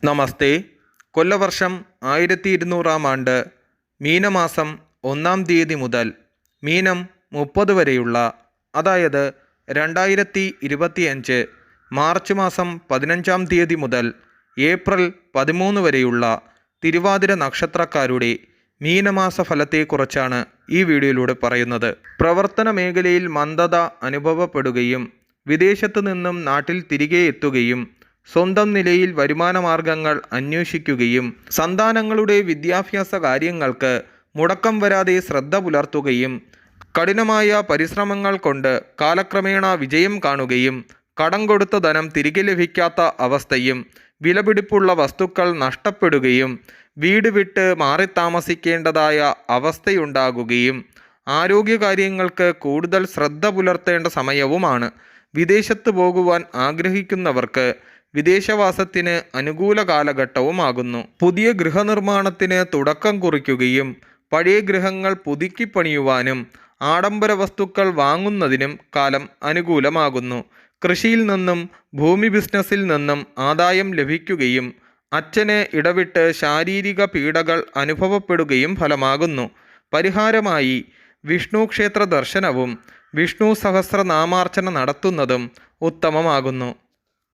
നമസ്തേ. കൊല്ലവർഷം 1200 ആണ്ട് മീനമാസം 1 തീയതി മുതൽ മീനം 30 വരെയുള്ള, അതായത് 2025 മാർച്ച് മാസം 15 തീയതി മുതൽ ഏപ്രിൽ 13 വരെയുള്ള തിരുവാതിര നക്ഷത്രക്കാരുടെ മീനമാസ ഫലത്തെക്കുറിച്ചാണ് ഈ വീഡിയോയിലൂടെ പറയുന്നത്. പ്രവർത്തന മേഖലയിൽ മന്ദത അനുഭവപ്പെടുകയും വിദേശത്തു നിന്നും നാട്ടിൽ തിരികെ എത്തുകയും സ്വന്തം നിലയിൽ വരുമാനമാർഗങ്ങൾ അന്വേഷിക്കുകയും സന്താനങ്ങളുടെ വിദ്യാഭ്യാസ കാര്യങ്ങൾക്ക് മുടക്കം വരാതെ ശ്രദ്ധ പുലർത്തുകയും കഠിനമായ പരിശ്രമങ്ങൾ കൊണ്ട് കാലക്രമേണ വിജയം കാണുകയും കടം കൊടുത്ത ധനം തിരികെ ലഭിക്കാത്ത അവസ്ഥയും വിലപിടിപ്പുള്ള വസ്തുക്കൾ നഷ്ടപ്പെടുകയും വീട് വിട്ട് മാറി താമസിക്കേണ്ടതായ അവസ്ഥയുണ്ടാകുകയും ആരോഗ്യകാര്യങ്ങൾക്ക് കൂടുതൽ ശ്രദ്ധ പുലർത്തേണ്ട സമയവുമാണ്. വിദേശത്ത് പോകുവാൻ ആഗ്രഹിക്കുന്നവർക്ക് വിദേശവാസത്തിന് അനുകൂല കാലഘട്ടവുമാകുന്നു. പുതിയ ഗൃഹനിർമ്മാണത്തിന് തുടക്കം കുറിക്കുകയും പഴയ ഗൃഹങ്ങൾ പുതുക്കി പണിയുവാനും ആഡംബര വസ്തുക്കൾ വാങ്ങുന്നതിനും കാലം അനുകൂലമാകുന്നു. കൃഷിയിൽ നിന്നും ഭൂമി ബിസിനസ്സിൽ നിന്നും ആദായം ലഭിക്കുകയും അച്ഛന് ഇടവിട്ട് ശാരീരിക പീഡകൾ അനുഭവപ്പെടുകയും ഫലമാകുന്നു. പരിഹാരമായി വിഷ്ണു ക്ഷേത്ര ദർശനവും വിഷ്ണു സഹസ്രനാമാർച്ചന നടത്തുന്നതും ഉത്തമമാകുന്നു.